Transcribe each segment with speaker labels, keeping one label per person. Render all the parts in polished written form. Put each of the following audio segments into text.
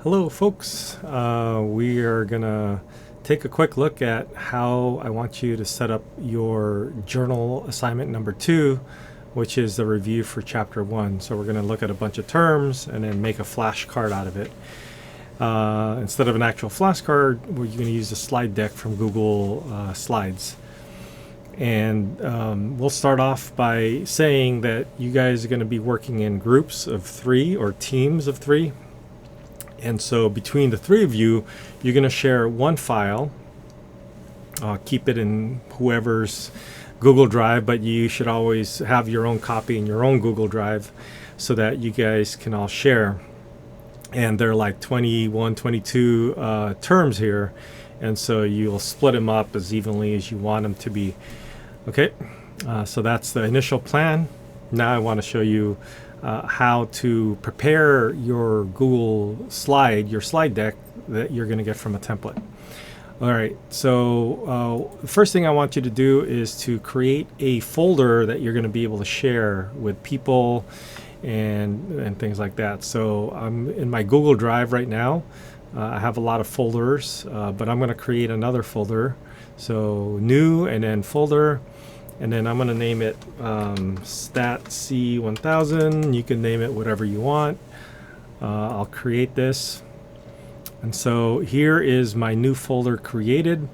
Speaker 1: Hello folks, we are gonna take a quick look at how I want you to set up your journal assignment number 2, which is the review for chapter 1. So we're gonna look at a bunch of terms and then make a flashcard out of it. Instead of an actual flashcard, we're gonna use a slide deck from Google Slides. And we'll start off by saying that you guys are gonna be working in groups of 3 or teams of 3. And so between the 3 of you, you're going to share one file. Keep it in whoever's Google Drive, but you should always have your own copy in your own Google Drive so that you guys can all share. And there are like 21, 22 terms here. And so you'll split them up as evenly as you want them to be. Okay, so that's the initial plan. Now I want to show you how to prepare your Google slide, your slide deck that you're going to get from a template. All right, so the first thing I want you to do is to create a folder that you're going to be able to share with people and things like that. So I'm in my Google Drive right now. I have a lot of folders, but I'm going to create another folder. So new and then folder. And then I'm going to name it STATc1000. You can name it whatever you want. I'll create this. And so here is my new folder created.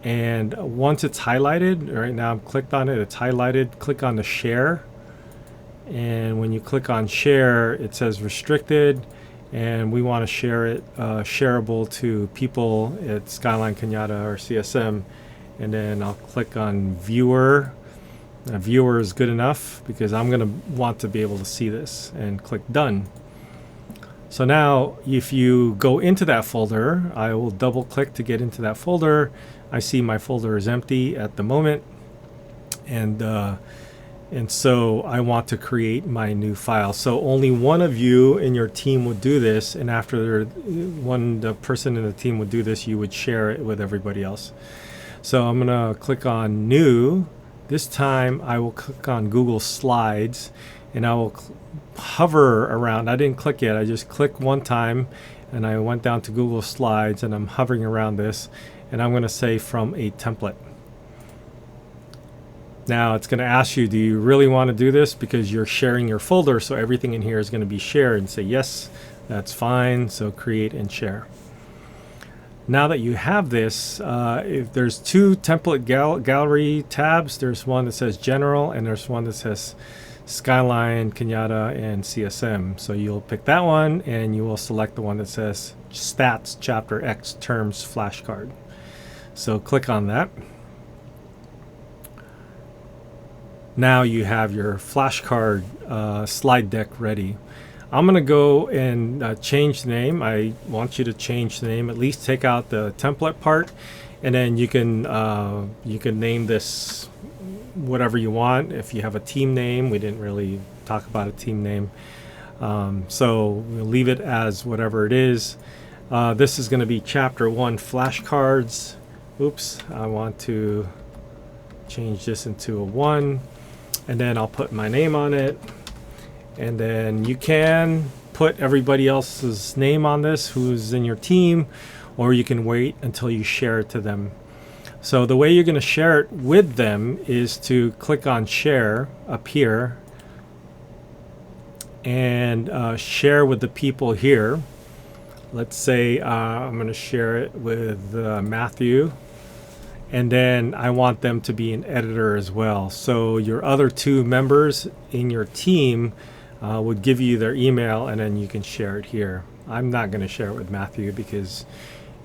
Speaker 1: And once it's highlighted, right now I've clicked on it, it's highlighted. Click on the share. And when you click on share, it says restricted. And we want to share it shareable to people at Skyline, Kenyatta, or CSM. And then I'll click on viewer. Viewer is good enough because I'm going to want to be able to see this, and click done. So now if you go into that folder, I will double click to get into that folder. I see my folder is empty at the moment, and so I want to create my new file. So only one of you in your team would do this, and after the person in the team would do this, you would share it with everybody else. So I'm going to click on new. This time I will click on Google Slides, and I will hover around. I didn't click yet. I just clicked one time and I went down to Google Slides, and I'm hovering around this, and I'm going to say from a template. Now it's going to ask you, do you really want to do this? Because you're sharing your folder, so everything in here is going to be shared, and say yes, that's fine. So create and share. Now that you have this, if there's 2 template gallery tabs. There's one that says General, and there's one that says Skyline, Kenyatta, and CSM. So you'll pick that one, and you will select the one that says Stats Chapter X Terms Flashcard. So click on that. Now you have your flashcard slide deck ready. I'm going to go and change the name. I want you to change the name. At least take out the template part, and then you can name this whatever you want. If you have a team name, we didn't really talk about a team name, so we'll leave it as whatever it is. This is going to be Chapter 1 Flashcards. Oops, I want to change this into a 1, and then I'll put my name on it. And then you can put everybody else's name on this who's in your team, or you can wait until you share it to them. So the way you're going to share it with them is to click on share up here and share with the people here. Let's say I'm going to share it with Matthew, and then I want them to be an editor as well. So your other 2 members in your team would give you their email, and then you can share it here. I'm not going to share it with Matthew because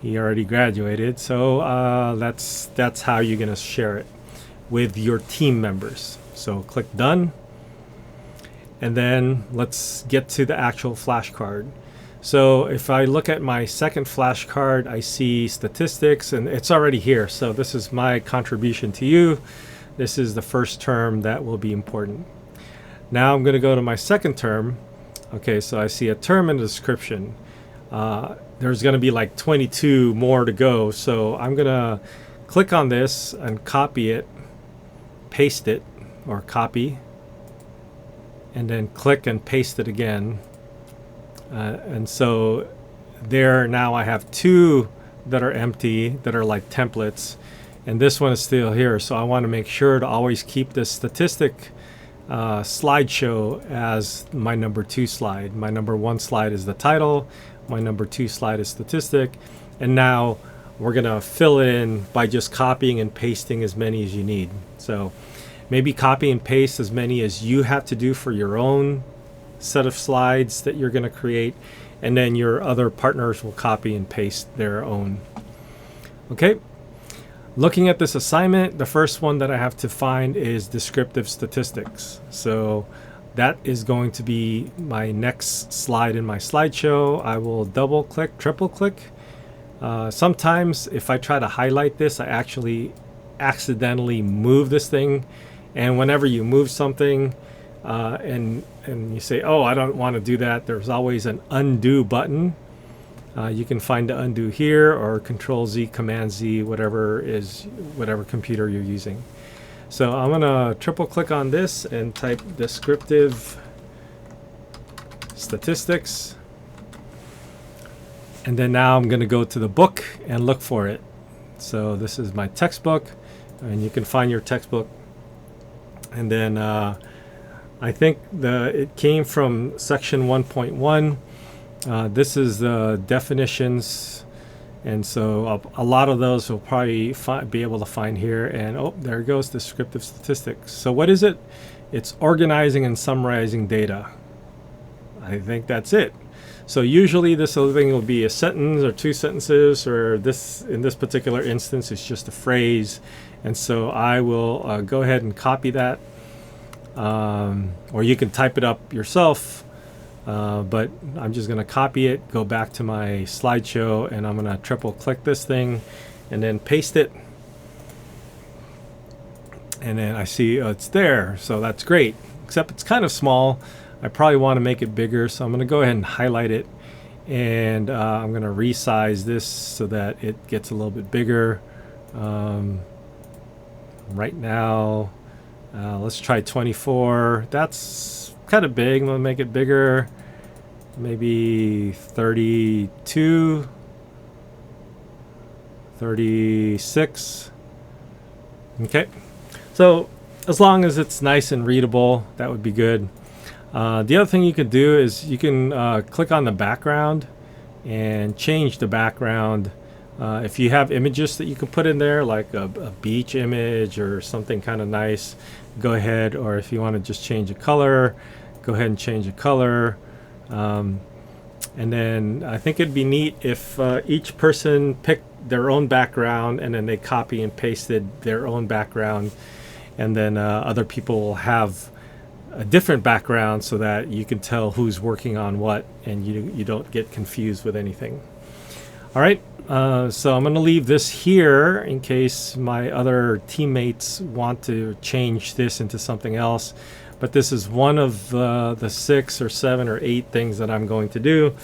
Speaker 1: he already graduated. So that's how you're going to share it with your team members. So click done, and then let's get to the actual flashcard. So if I look at my second flashcard, I see statistics, and it's already here. So this is my contribution to you. This is the first term that will be important. Now I'm going to go to my second term. Okay, so I see a term and a description. There's going to be like 22 more to go. So I'm going to click on this and copy it, paste it, or copy, and then click and paste it again. And so there now I have two that are empty that are like templates, and this one is still here. So I want to make sure to always keep this statistic slideshow as my number 2 slide. My number 1 slide is the title, my number 2 slide is statistic, and now we're gonna fill it in by just copying and pasting as many as you need. So maybe copy and paste as many as you have to do for your own set of slides that you're going to create, and then your other partners will copy and paste their own. Okay, looking at this assignment, the first one that I have to find is descriptive statistics. So that is going to be my next slide in my slideshow. I will double click, triple click. Sometimes if I try to highlight this, I actually accidentally move this thing, and whenever you move something and you say, oh, I don't want to do that, there's always an undo button. You can find the undo here, or Control Z, Command Z, whatever computer you're using. So I'm gonna triple click on this and type descriptive statistics, and then now I'm gonna go to the book and look for it. So this is my textbook, and you can find your textbook. And then I think it came from section 1.1. This is the definitions, and so a lot of those will probably be able to find here. And oh, there it goes, descriptive statistics. So what is it? It's organizing and summarizing data. I think that's it. So usually this thing will be a sentence or 2 sentences, or this, in this particular instance, it's just a phrase. And so I will go ahead and copy that, or you can type it up yourself, but I'm just going to copy it, go back to my slideshow, and I'm going to triple click this thing and then paste it. And then I see it's there, so that's great, except it's kind of small. I probably want to make it bigger, so I'm going to go ahead and highlight it, and I'm going to resize this so that it gets a little bit bigger. Right now, let's try 24. That's kind of big. I'm going to make it bigger, maybe 32, 36. Okay, so as long as it's nice and readable, that would be good. The other thing you can do is you can click on the background and change the background. If you have images that you can put in there, like a beach image or something kind of nice, go ahead. Or if you want to just change a color, go ahead and change a color. And then I think it'd be neat if each person picked their own background, and then they copy and pasted their own background, and then other people will have a different background so that you can tell who's working on what, and you don't get confused with anything. All right, so I'm going to leave this here in case my other teammates want to change this into something else. But this is one of the 6 or 7 or 8 things that I'm going to do.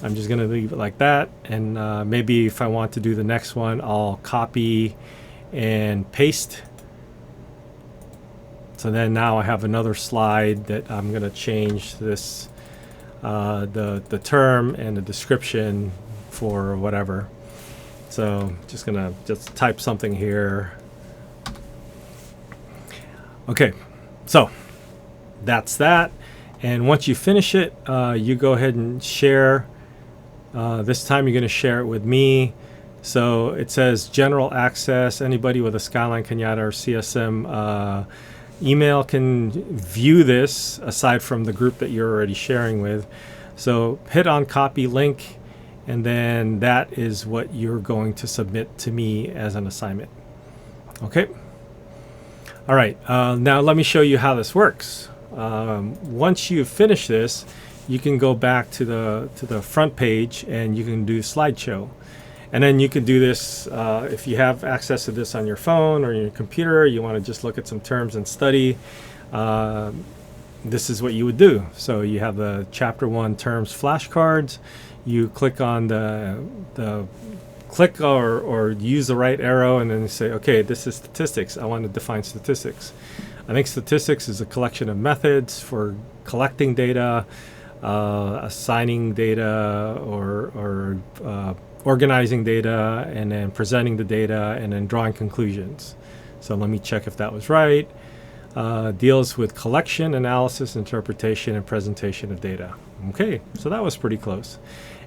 Speaker 1: I'm just going to leave it like that, and maybe if I want to do the next one, I'll copy and paste. So then now I have another slide that I'm going to change this, the term and the description for whatever. So just going to type something here. Okay, so that's that. And once you finish it, you go ahead and share. This time you're going to share it with me. So it says general access. Anybody with a Skyline, Kenyatta, or CSM email can view this aside from the group that you're already sharing with. So hit on copy link, and then that is what you're going to submit to me as an assignment. Okay. All right. Now let me show you how this works. Once you finish this, you can go back to the front page and you can do slideshow. And then you can do this if you have access to this on your phone or your computer, you want to just look at some terms and study. This is what you would do. So you have the chapter 1 terms flashcards. You click on the click or use the right arrow, and then you say, okay, this is statistics. I want to define statistics. I think statistics is a collection of methods for collecting data, assigning data, or organizing data, and then presenting the data, and then drawing conclusions. So let me check if that was right. Deals with collection, analysis, interpretation, and presentation of data. Okay, so that was pretty close.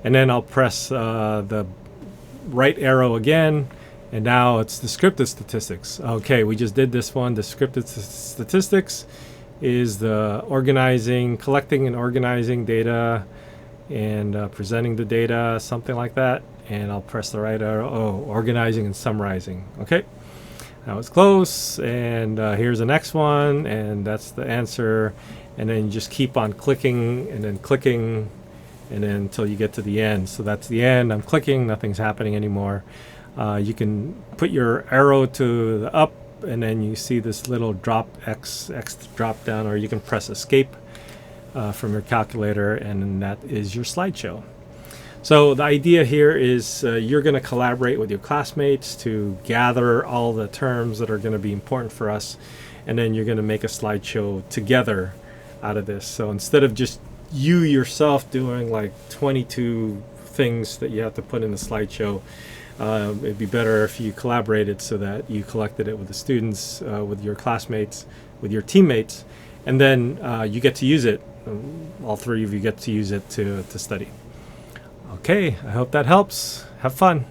Speaker 1: And then I'll press the right arrow again, and now it's descriptive statistics. Okay, we just did this one. Descriptive statistics is the collecting and organizing data and presenting the data, something like that. And I'll press the right arrow. Oh, organizing and summarizing. Okay, that was close. And here's the next one, and that's the answer. And then you just keep on clicking and then clicking, and then until you get to the end. So that's the end. I'm clicking, nothing's happening anymore. You can put your arrow to the up, and then you see this little X drop down, or you can press escape from your calculator, and that is your slideshow. So the idea here is you're going to collaborate with your classmates to gather all the terms that are going to be important for us, and then you're going to make a slideshow together out of this. So instead of just you yourself doing like 22 things that you have to put in the slideshow, it'd be better if you collaborated so that you collected it with the students, with your classmates, with your teammates, and then you get to use it. All three of you get to use it to study. Okay, I hope that helps. Have fun.